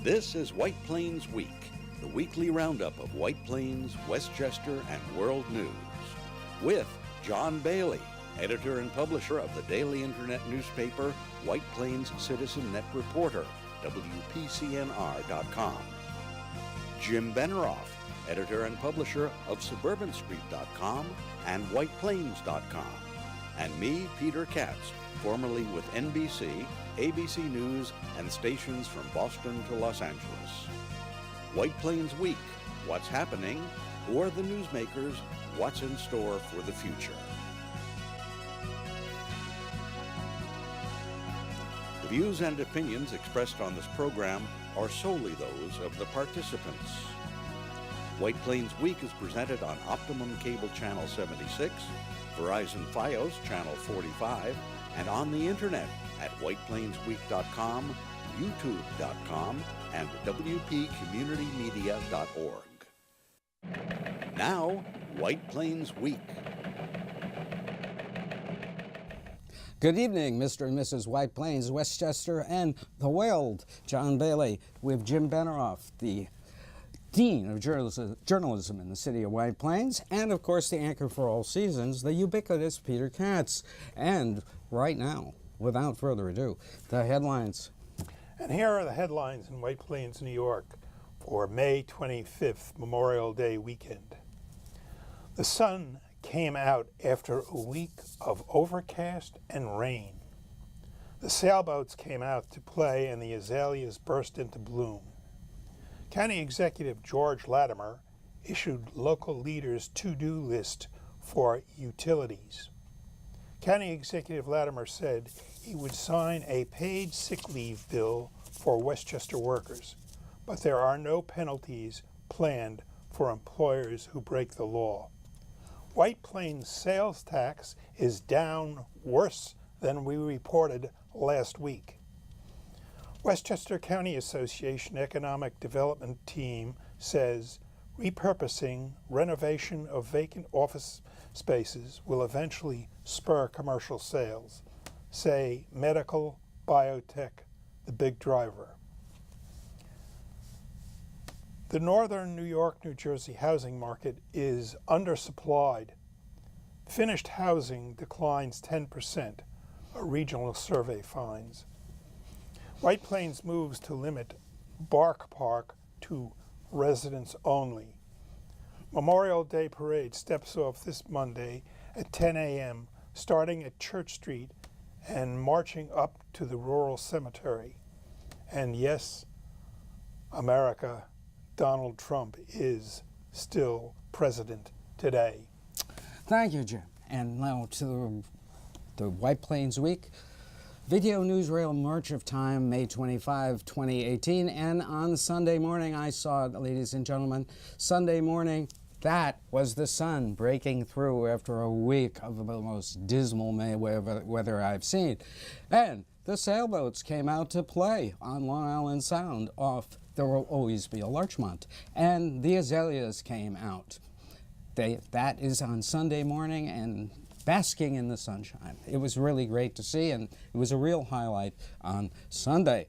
This is White Plains Week, the weekly roundup of White Plains, Westchester, and world news. With John Bailey, editor and publisher of the daily internet newspaper White Plains Citizen Net Reporter, WPCNR.com. Jim Benerofe, editor and publisher of SuburbanStreet.com and WhitePlains.com. And me, Peter Katz, formerly with NBC, ABC News, and stations from Boston to Los Angeles. White Plains Week, what's happening? Who are the newsmakers? What's in store for the future? The views and opinions expressed on this program are solely those of the participants. White Plains Week is presented on Optimum Cable Channel 76, Verizon Fios Channel 45, and on the internet at whiteplainsweek.com, youtube.com, and wpcommunitymedia.org. Now, White Plains Week. Good evening, Mr. and Mrs. White Plains, Westchester, and the world. John Bailey with Jim Benerofe, the Dean of Journalism in the city of White Plains, and of course the anchor for all seasons, the ubiquitous Peter Katz. And right now, without further ado, the headlines. And here are the headlines in White Plains, New York for May 25th, Memorial Day weekend. The sun came out after a week of overcast and rain. The sailboats came out to play and the azaleas burst into bloom. County Executive George Latimer issued local leaders' to-do list for utilities. County Executive Latimer said he would sign a paid sick leave bill for Westchester workers, but there are no penalties planned for employers who break the law. White Plains sales tax is down worse than we reported last week. Westchester County Association Economic Development Team says repurposing renovation of vacant office spaces will eventually spur commercial sales. Say medical, biotech, the big driver. The northern New York, New Jersey housing market is undersupplied. Finished housing declines 10%, a regional survey finds. White Plains moves to limit Bark Park to residents only. Memorial Day Parade steps off this Monday at 10 a.m., starting at Church Street and marching up to the rural cemetery. And yes, America, Donald Trump is still president today. Thank you, Jim. And now to the White Plains Week. Video Newsreel March of Time, May 25, 2018. And on Sunday morning, I saw it, ladies and gentlemen. Sunday morning, that was the sun breaking through after a week of the most dismal May weather I've seen. And the sailboats came out to play on Long Island Sound off There Will Always Be a Larchmont. And the azaleas came out. That is on Sunday morning and basking in the sunshine. It was really great to see, and it was a real highlight on Sunday.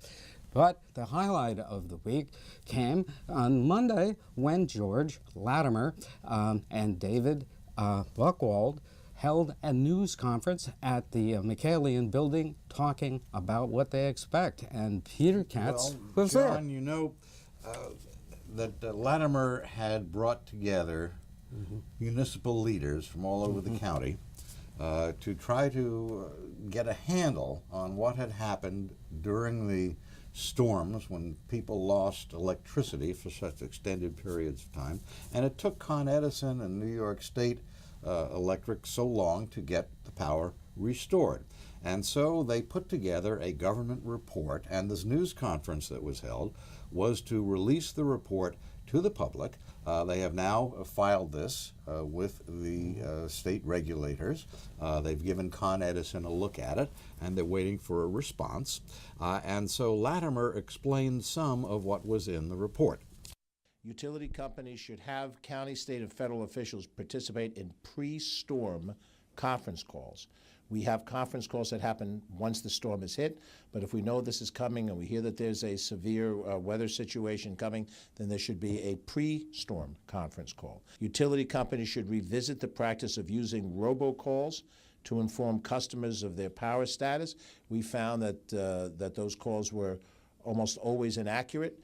But the highlight of the week came on Monday when George Latimer and David Buchwald held a news conference at the Michaelian building talking about what they expect. And Peter Katz was there. John, you know that Latimer had brought together municipal leaders from all over the county to try to get a handle on what had happened during the storms when people lost electricity for such extended periods of time. And it took Con Edison and New York State Electric so long to get the power restored. And so they put together a government report, and this news conference that was held was to release the report to the public. They have now filed this with the state regulators. They've given Con Edison a look at it, and they're waiting for a response. And so Latimer explained some of what was in the report. Utility companies should have county, state, and federal officials participate in pre-storm conference calls We have conference calls that happen once the storm is hit, but if we know this is coming and we hear that there's a severe weather situation coming, then there should be a pre-storm conference call. Utility companies should revisit the practice of using robocalls to inform customers of their power status. We found that those calls were almost always inaccurate.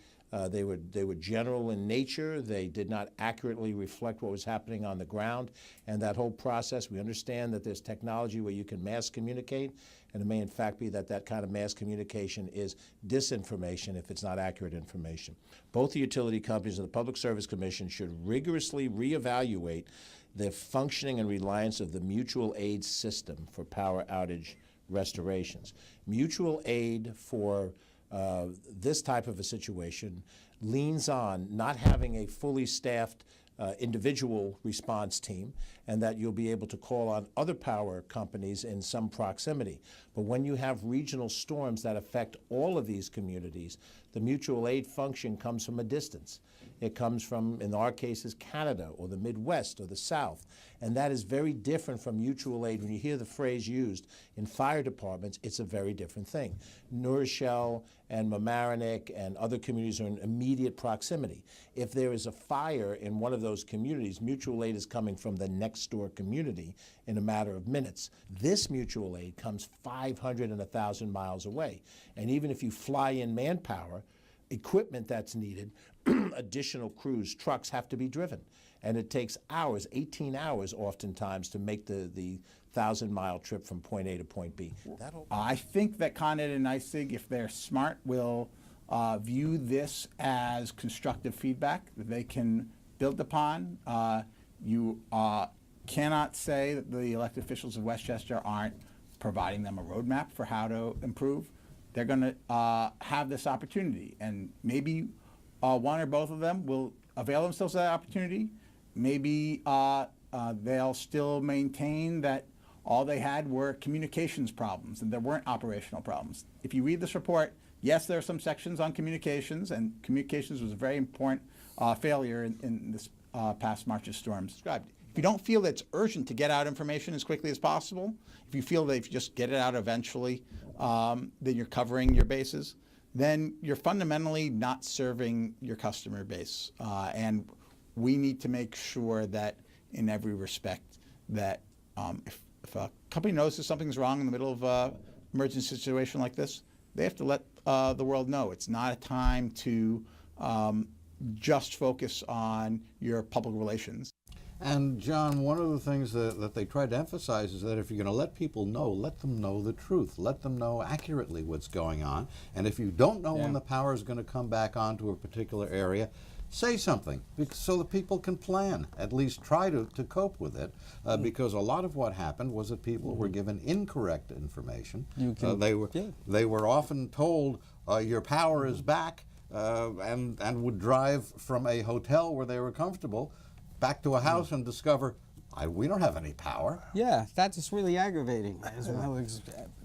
They were general in nature. They did not accurately reflect what was happening on the ground. And that whole process, we understand that there's technology where you can mass communicate, and it may in fact be that that kind of mass communication is disinformation if it's not accurate information. Both the utility companies and the Public Service Commission should rigorously reevaluate the functioning and reliance of the mutual aid system for power outage restorations. Mutual aid for this type of a situation leans on not having a fully staffed individual response team, and that you'll be able to call on other power companies in some proximity. But when you have regional storms that affect all of these communities, the mutual aid function comes from a distance. It comes from, in our cases, Canada or the Midwest or the South. And that is very different from mutual aid. When you hear the phrase used in fire departments, it's a very different thing. New Rochelle and Mamaroneck and other communities are in immediate proximity. If there is a fire in one of those communities, mutual aid is coming from the next door community in a matter of minutes. This mutual aid comes 500 and 1,000 miles away. And even if you fly in manpower, equipment that's needed, additional crews, trucks have to be driven. And it takes hours, 18 hours oftentimes, to make the 1,000-mile trip from point A to point B. I think that ConEd and NYSEG, if they're smart, will view this as constructive feedback that they can build upon. You cannot say that the elected officials of Westchester aren't providing them a roadmap for how to improve. They're going to have this opportunity, and maybe one or both of them will avail themselves of that opportunity. Maybe they'll still maintain that all they had were communications problems and there weren't operational problems. If you read this report, yes, there are some sections on communications, and communications was a very important failure in this past March's storms. If you don't feel that it's urgent to get out information as quickly as possible, if you feel that if you just get it out eventually, then you're covering your bases, then you're fundamentally not serving your customer base. And we need to make sure that in every respect that if a company notices something's wrong in the middle of an emergency situation like this, they have to let the world know. It's not a time to just focus on your public relations. And John, one of the things that they tried to emphasize is that if you're going to let people know, let them know the truth. Let them know accurately what's going on. And if you don't know when the power is going to come back onto a particular area, say something so that people can plan, at least try to cope with it, because a lot of what happened was that people were given incorrect information. They were often told, your power is back, and would drive from a hotel where they were comfortable back to a house and discover, we don't have any power. Yeah, that's really aggravating as well.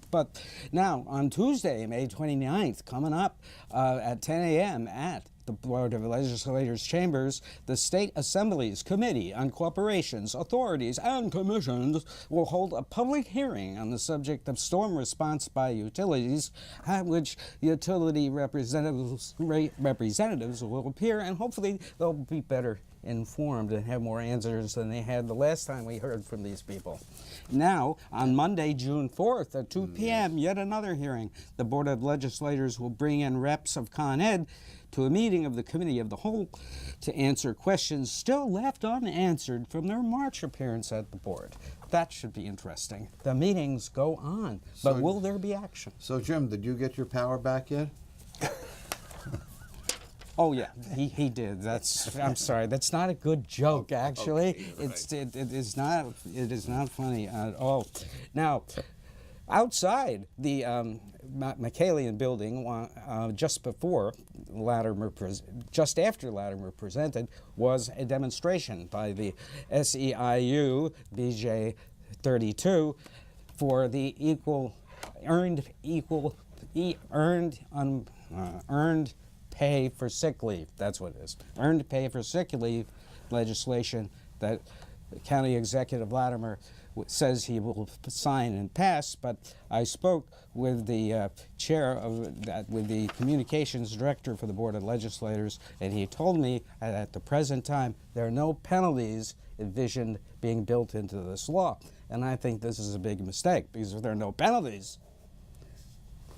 But now, on Tuesday, May 29th, coming up at 10 a.m. at the Board of Legislators' chambers, the State Assembly's Committee on Corporations, Authorities, and Commissions will hold a public hearing on the subject of storm response by utilities, at which utility representatives will appear, and hopefully they'll be better informed and have more answers than they had the last time we heard from these people. Now, on Monday, June 4th at 2 p.m., yet another hearing. The Board of Legislators will bring in reps of ConEd to a meeting of the Committee of the Whole to answer questions still left unanswered from their March appearance at the board. That should be interesting. The meetings go on, but will there be action? So, Jim, did you get your power back yet? Oh yeah, he did. I'm sorry. That's not a good joke, actually. Okay, right. It is not funny at all. Now, outside the McCallion building, just after Latimer presented, was a demonstration by the SEIU BJ 32 for the earned pay for sick leave. That's what it is. Earned pay for sick leave legislation that County Executive Latimer says he will sign and pass, but I spoke with the chair of that, with the communications director for the Board of Legislators, and he told me that at the present time there are no penalties envisioned being built into this law. And I think this is a big mistake, because if there are no penalties,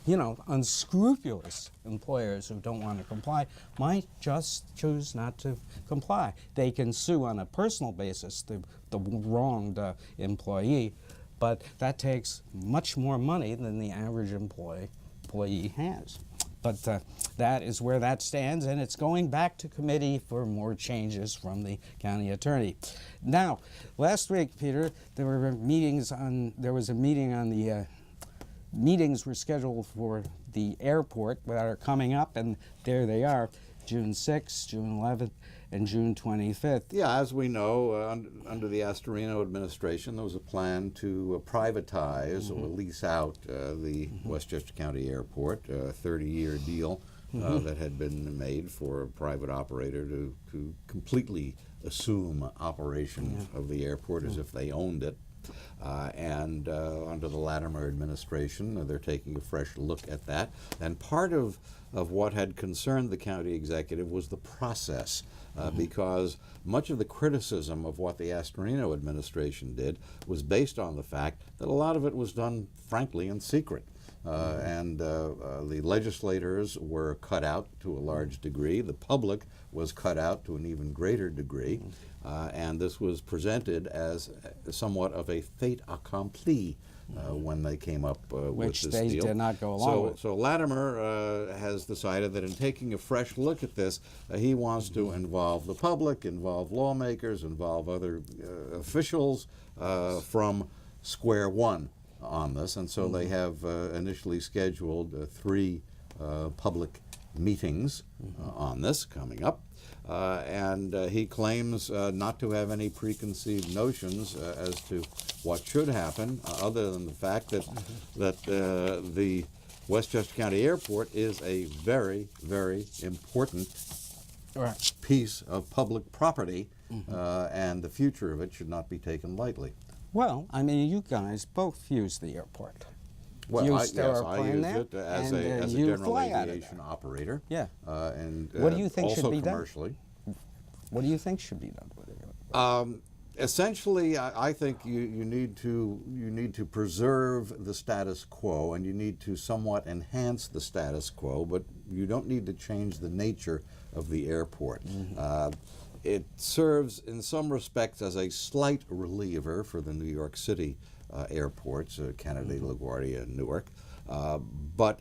you know, unscrupulous employers who don't want to comply might just choose not to comply. They can sue on a personal basis the wronged employee, but that takes much more money than the average employee has. But that is where that stands, and it's going back to committee for more changes from the county attorney. Now, last week, Peter, there was a meeting on the meetings were scheduled for the airport that are coming up, and there they are, June 6th, June 11th, and June 25th. Yeah, as we know, under the Astorino administration, there was a plan to privatize or lease out the Westchester County Airport, a 30-year deal that had been made for a private operator to completely assume operation of the airport as if they owned it. And under the Latimer administration, they're taking a fresh look at that. And part of what had concerned the county executive was the process, because much of the criticism of what the Astorino administration did was based on the fact that a lot of it was done, frankly, in secret. And the legislators were cut out to a large degree. The public was cut out to an even greater degree. And this was presented as somewhat of a fait accompli when they came up with this deal. Which they did not go along with. So Latimer has decided that in taking a fresh look at this, he wants to involve the public, involve lawmakers, involve other officials from square one on this. And so they have initially scheduled 3 public meetings on this coming up. And he claims not to have any preconceived notions as to what should happen, other than the fact that the Westchester County Airport is a very, very important piece of public property, and the future of it should not be taken lightly. Well, I mean, you guys both use the airport. Well, You I still use are playing there, it as and, a you general fly out of aviation there. operator. Yeah. And What do you think also should be done? commercially. What do you think should be done with it? Essentially, I think you need to preserve the status quo, and you need to somewhat enhance the status quo, but you don't need to change the nature of the airport. It serves, in some respects, as a slight reliever for the New York City airports, Kennedy, LaGuardia, and Newark, but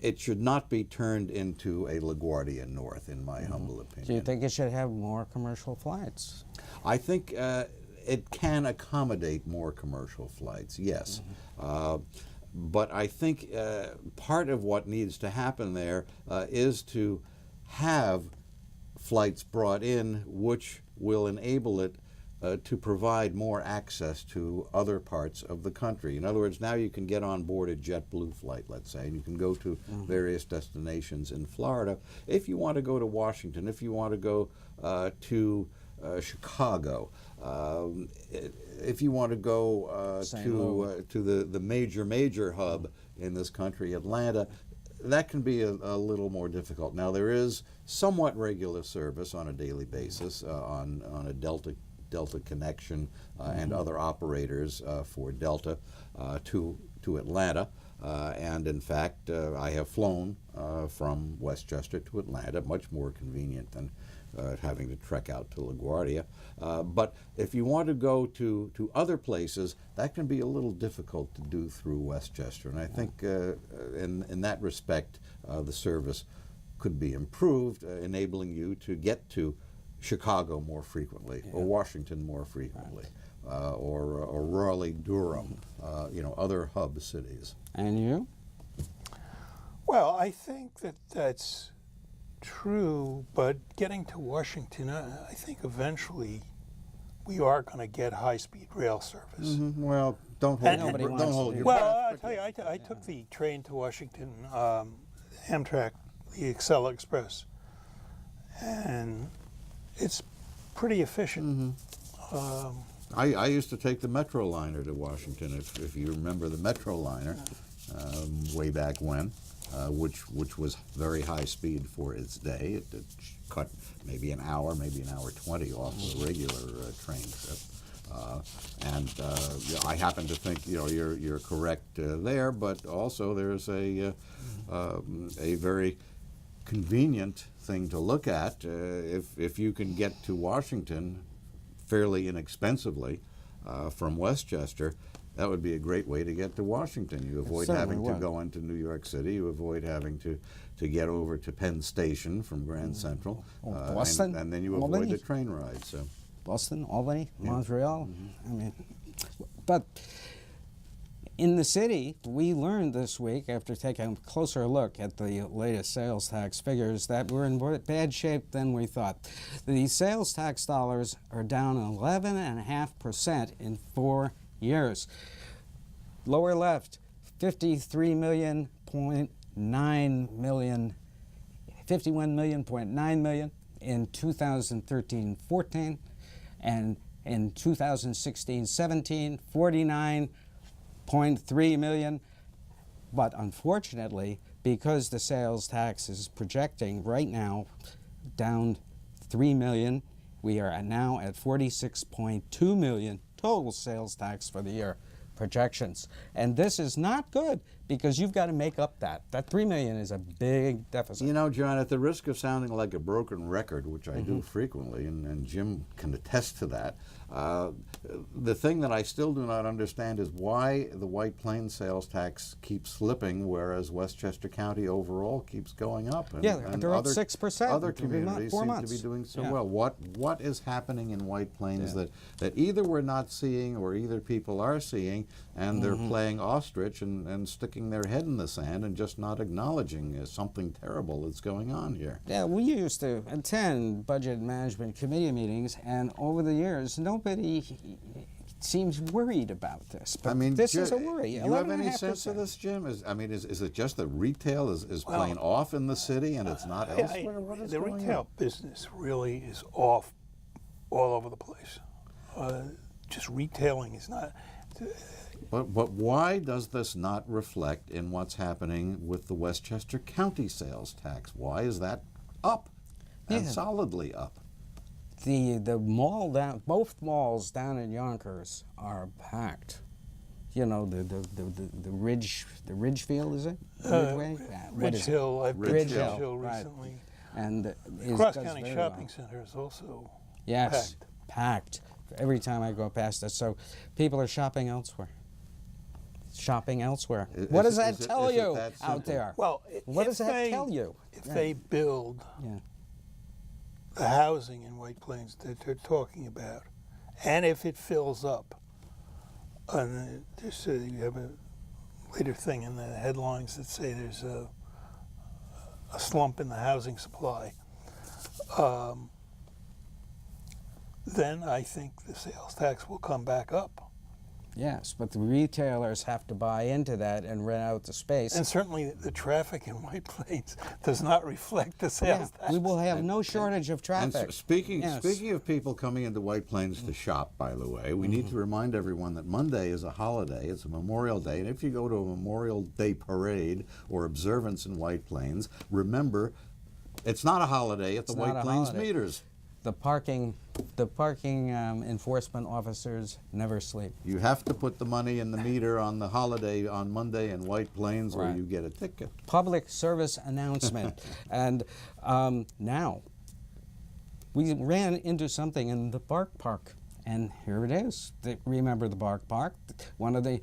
it should not be turned into a LaGuardia North, in my humble opinion. Do you think it should have more commercial flights? I think it can accommodate more commercial flights, yes. But I think part of what needs to happen there is to have flights brought in which will enable it to provide more access to other parts of the country. In other words, now you can get on board a JetBlue flight, let's say, and you can go to various destinations in Florida. If you want to go to Washington, if you want to go to Chicago, if you want to go to the major hub in this country, Atlanta, that can be a little more difficult. Now, there is somewhat regular service on a daily basis on a Delta connection and other operators for Delta to Atlanta. And in fact, I have flown from Westchester to Atlanta, much more convenient than having to trek out to LaGuardia. But if you want to go to other places, that can be a little difficult to do through Westchester. And I think in that respect, the service could be improved, enabling you to get to Chicago more frequently, or Washington more frequently, or Raleigh, Durham, other hub cities. And you? Well, I think that's true, but getting to Washington, I think eventually we are going to get high-speed rail service. Well, don't hold Nobody your, wants don't to hold do your Well, breath. I'll tell you, I took the train to Washington, Amtrak, the Excel Express, and it's pretty efficient. I used to take the Metro liner to Washington, if you remember the Metro liner, way back when, which was very high speed for its day. It cut maybe an hour 20 off a regular train trip. I happen to think you're correct there, but also there's a very convenient thing to look at if you can get to Washington fairly inexpensively from Westchester. That would be a great way to get to Washington. You avoid having to go into New York City. You avoid having to get over to Penn Station from Grand Central, Boston, and then you avoid Albany. the train ride. So. Boston, Albany, Montreal. I mean, but in the city, we learned this week, after taking a closer look at the latest sales tax figures, that we're in bad shape than we thought. The sales tax dollars are down 11.5% in 4 years. Lower left, 51 million in 2013-14. And in 2016-17, 49.3 million. But unfortunately, because the sales tax is projecting right now down 3 million, we are now at 46.2 million total sales tax for the year projections. And this is not good, because you've got to make up that. That 3 million is a big deficit. You know, John, at the risk of sounding like a broken record, which I do frequently, and Jim can attest to that, the thing that I still do not understand is why the White Plains sales tax keeps slipping, whereas Westchester County overall keeps going up. And, they're up 6%. Other communities seem to be doing so well. What is happening in White Plains that either we're not seeing or either people are seeing, and they're playing ostrich and sticking their head in the sand and just not acknowledging something terrible that's going on here? Yeah, we used to attend budget management committee meetings, and over the years, nobody seems worried about this. But I mean, this is a worry. You have any sense of this, Jim? Is it just that retail is playing off in the city and it's not elsewhere? What is the going retail on? business really is off all over the place. Just retailing is not. But why does this not reflect in what's happening with the Westchester County sales tax? Why is that up and solidly up? The mall down, both malls down in Yonkers are packed. You know, the Ridgefield, is it? Ridgeway? What Ridge is it? Hill. I've been to Ridge Ridge Hill, Hill right. recently. And Cross County Shopping Center is also packed every time I go past it. So people are shopping elsewhere. What does that tell you out there? Well, what does that tell you? If they build the housing in White Plains that they're talking about, and if it fills up, and you have a later thing in the headlines that say there's a slump in the housing supply, then I think the sales tax will come back up. Yes, but the retailers have to buy into that and rent out the space. And certainly the traffic in White Plains does not reflect the sales tax. We will have no shortage of traffic. And speaking of people coming into White Plains to shop, by the way, we need to remind everyone that Monday is a holiday. It's a Memorial Day. And if you go to a Memorial Day parade or observance in White Plains, remember, it's not a holiday at the White Plains meters. The parking enforcement officers never sleep. You have to put the money in the meter on the holiday on Monday in White Plains, or you get a ticket. Public service announcement. And now, we ran into something in the Bark Park, and here it is. Remember the Bark Park? One of the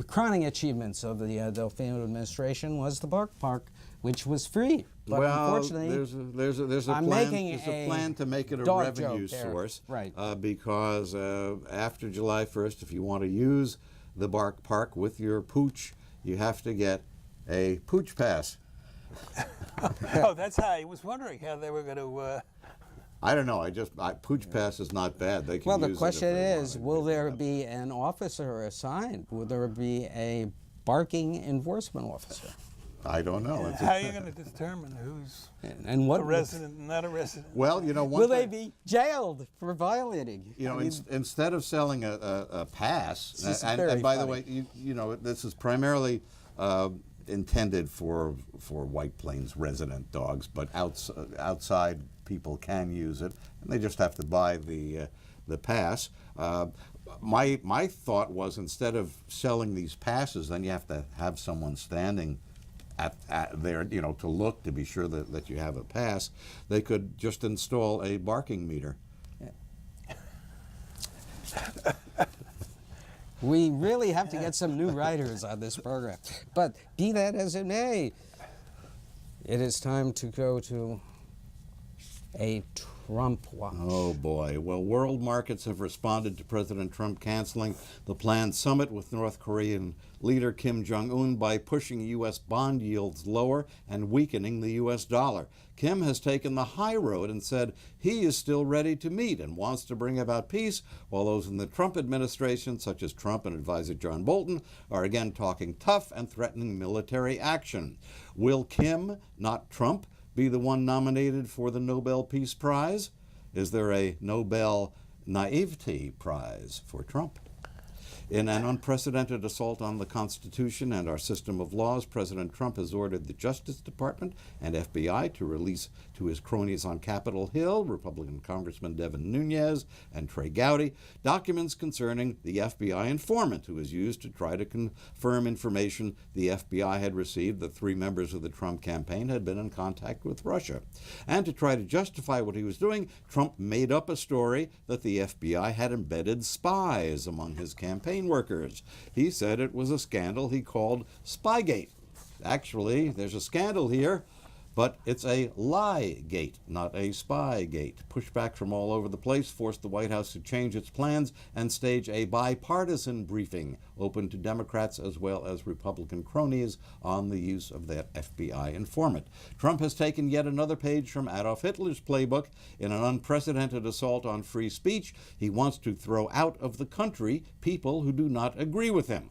crowning achievements of the Delfino administration was the Bark Park, which was free. But unfortunately, there's a plan to make it a revenue source, right? Because after July 1st, if you want to use the Bark Park with your pooch, you have to get a pooch pass. Oh, that's how I was wondering how they were going to. I don't know. Pooch pass is not bad. They can well, the use question it if they is, want. will there be an officer assigned? Will there be a barking enforcement officer? I don't know. It's How are you going to determine who's And what a resident and not a resident? well, you know, one will they thing- be jailed for violating? You know, I mean, instead of selling a pass, This is and very by the funny. way, you know, this is primarily intended for White Plains resident dogs, but outside people can use it, and they just have to buy the pass. My thought was, instead of selling these passes, then you have to have someone standing at there, you know, to look to be sure that you have a pass. They could just install a barking meter. we really have to get some new writers on this program. But be that as it may, it is time to go to a Trump watch. Oh boy. Well, world markets have responded to President Trump canceling the planned summit with North Korean leader Kim Jong-un by pushing U.S. bond yields lower and weakening the U.S. dollar. Kim has taken the high road and said he is still ready to meet and wants to bring about peace, while those in the Trump administration, such as Trump and advisor John Bolton, are again talking tough and threatening military action. Will Kim, not Trump, be the one nominated for the Nobel Peace Prize? Is there a Nobel Naivety Prize for Trump? In an unprecedented assault on the Constitution and our system of laws, President Trump has ordered the Justice Department and FBI to release to his cronies on Capitol Hill, Republican Congressman Devin Nunes and Trey Gowdy, documents concerning the FBI informant who was used to try to confirm information the FBI had received that 3 members of the Trump campaign had been in contact with Russia. And to try to justify what he was doing, Trump made up a story that the FBI had embedded spies among his campaign workers. He said it was a scandal he called Spygate. Actually, there's a scandal here, but it's a lie-gate, not a spy-gate. Pushback from all over the place forced the White House to change its plans and stage a bipartisan briefing open to Democrats as well as Republican cronies on the use of that FBI informant. Trump has taken yet another page from Adolf Hitler's playbook. In an unprecedented assault on free speech, he wants to throw out of the country people who do not agree with him.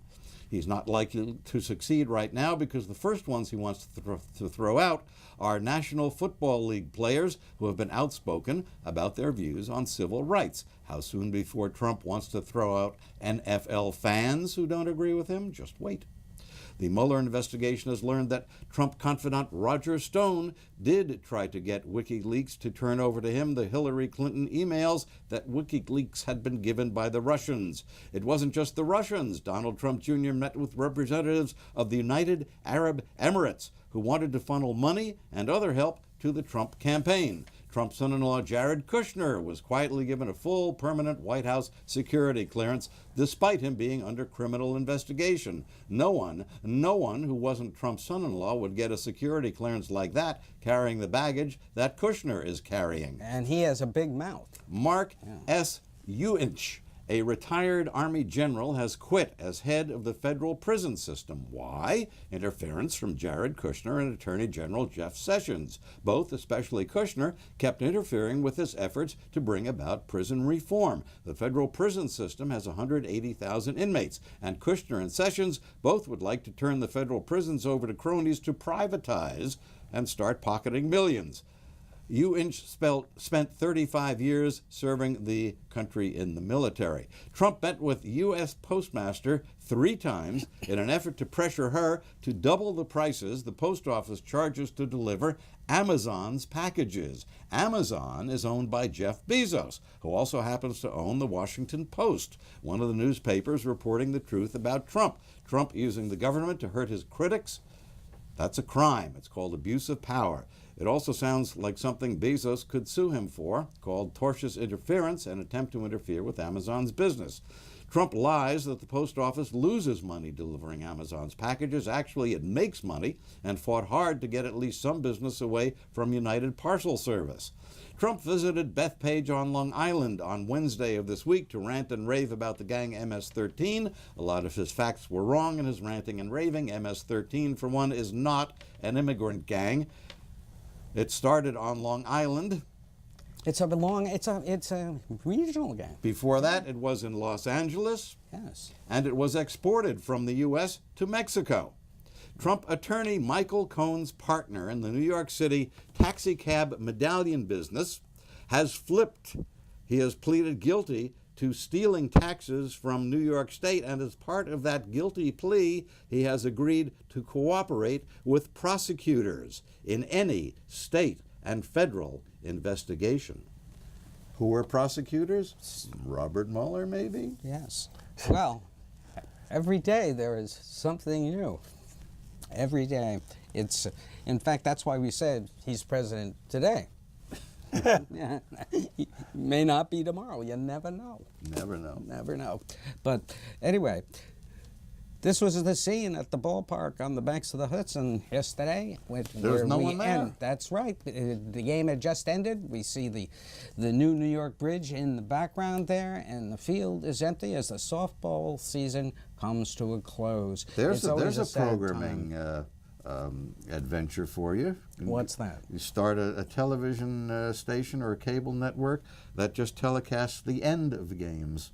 He's not likely to succeed right now because the first ones he wants to throw out are National Football League players who have been outspoken about their views on civil rights. How soon before Trump wants to throw out NFL fans who don't agree with him? Just wait. The Mueller investigation has learned that Trump confidant Roger Stone did try to get WikiLeaks to turn over to him the Hillary Clinton emails that WikiLeaks had been given by the Russians. It wasn't just the Russians. Donald Trump Jr. met with representatives of the United Arab Emirates who wanted to funnel money and other help to the Trump campaign. Trump's son-in-law Jared Kushner was quietly given a full permanent White House security clearance despite him being under criminal investigation. No one who wasn't Trump's son-in-law would get a security clearance like that carrying the baggage that Kushner is carrying. And he has a big mouth. Mark S. Uinch, a retired Army general, has quit as head of the federal prison system. Why? Interference from Jared Kushner and Attorney General Jeff Sessions. Both, especially Kushner, kept interfering with his efforts to bring about prison reform. The federal prison system has 180,000 inmates, and Kushner and Sessions both would like to turn the federal prisons over to cronies to privatize and start pocketing millions. Uinch spent 35 years serving the country in the military. Trump met with U.S. Postmaster 3 times in an effort to pressure her to double the prices the post office charges to deliver Amazon's packages. Amazon is owned by Jeff Bezos, who also happens to own the Washington Post, one of the newspapers reporting the truth about Trump. Trump using the government to hurt his critics? That's a crime. It's called abuse of power. It also sounds like something Bezos could sue him for, called tortious interference, and attempt to interfere with Amazon's business. Trump lies that the post office loses money delivering Amazon's packages. Actually, it makes money and fought hard to get at least some business away from United Parcel Service. Trump visited Bethpage on Long Island on Wednesday of this week to rant and rave about the gang MS-13. A lot of his facts were wrong in his ranting and raving. MS-13, for one, is not an immigrant gang. It started on Long Island. It's a regional gang. Before that, it was in Los Angeles. Yes. And it was exported from the U.S. to Mexico. Trump attorney Michael Cohen's partner in the New York City taxicab medallion business has flipped. He has pleaded guilty to stealing taxes from New York State, and as part of that guilty plea, he has agreed to cooperate with prosecutors in any state and federal investigation. Who are prosecutors? Robert Mueller, maybe? Yes. Well, every day there is something new. Every day. It's, in fact, that's why we said he's president today. He may not be tomorrow. You never know. Never know. Never know. But anyway, this was the scene at the ballpark on the banks of the Hudson yesterday. There's no one there. That's right. The game had just ended. We see the new New York Bridge in the background there, and the field is empty as the softball season comes to a close. There's It's a sad programming adventure for you. What's that? You start a television station or a cable network that just telecasts the end of the games.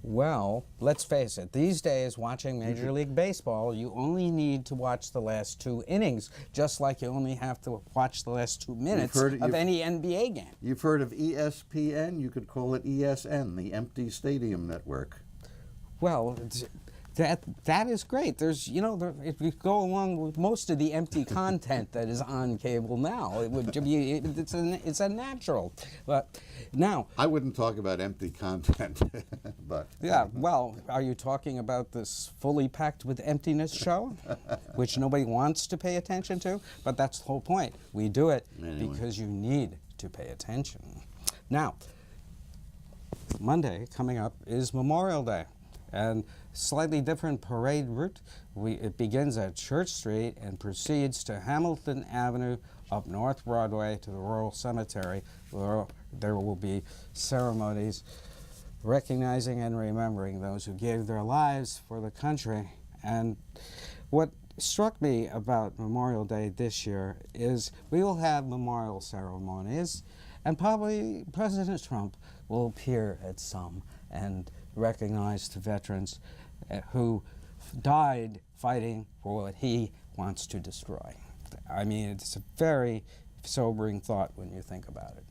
Well, let's face it, these days watching Major League Baseball, you only need to watch the last 2 innings, just like you only have to watch the last 2 minutes of any NBA game. You've heard of ESPN? You could call it ESN, the Empty Stadium Network. Well, that is great. There's, if we go along with most of the empty content that is on cable now, it would be, it's a natural. But now, I wouldn't talk about empty content, but yeah. Well, are you talking about this fully packed with emptiness show, which nobody wants to pay attention to? But that's the whole point. We do it because you need to pay attention. Now, Monday coming up is Memorial Day. And slightly different parade route. It begins at Church Street and proceeds to Hamilton Avenue up North Broadway to the Royal Cemetery, where there will be ceremonies recognizing and remembering those who gave their lives for the country. And what struck me about Memorial Day this year is we will have memorial ceremonies, and probably President Trump will appear at some and recognize the veterans who died fighting for what he wants to destroy. I mean, it's a very sobering thought when you think about it.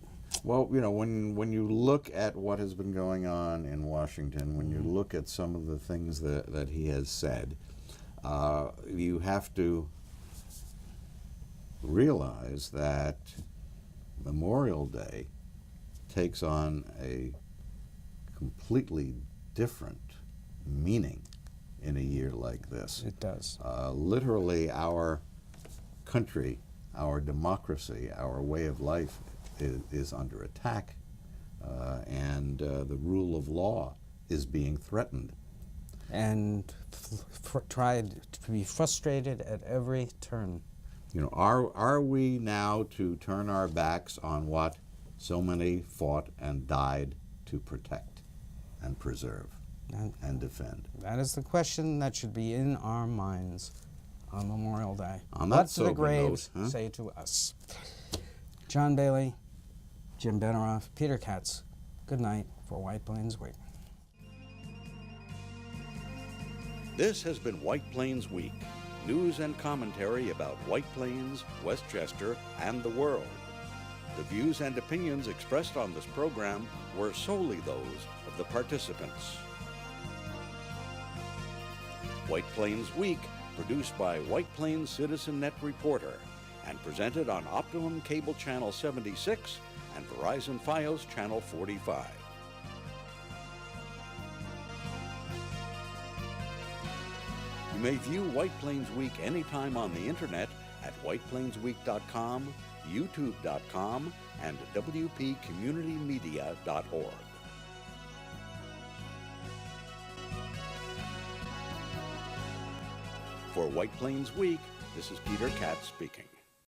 Well, when you look at what has been going on in Washington, when you look at some of the things that he has said, you have to realize that Memorial Day takes on a completely different meaning in a year like this. It does. Literally, our country, our democracy, our way of life is under attack, and the rule of law is being threatened. And tried to be frustrated at every turn. Are we now to turn our backs on what so many fought and died to protect and preserve and defend? That is the question that should be in our minds on Memorial Day. On that What do the sober graves note, huh? say to us? John Bailey, Jim Benerofe, Peter Katz, good night for White Plains Week. This has been White Plains Week, news and commentary about White Plains, Westchester, and the world. The views and opinions expressed on this program were solely those of the participants. White Plains Week, produced by White Plains Citizen Net Reporter, and presented on Optimum Cable Channel 76 and Verizon Fios Channel 45. You may view White Plains Week anytime on the internet at whiteplainsweek.com, youtube.com, and wpcommunitymedia.org. For White Plains Week, this is Peter Katz speaking.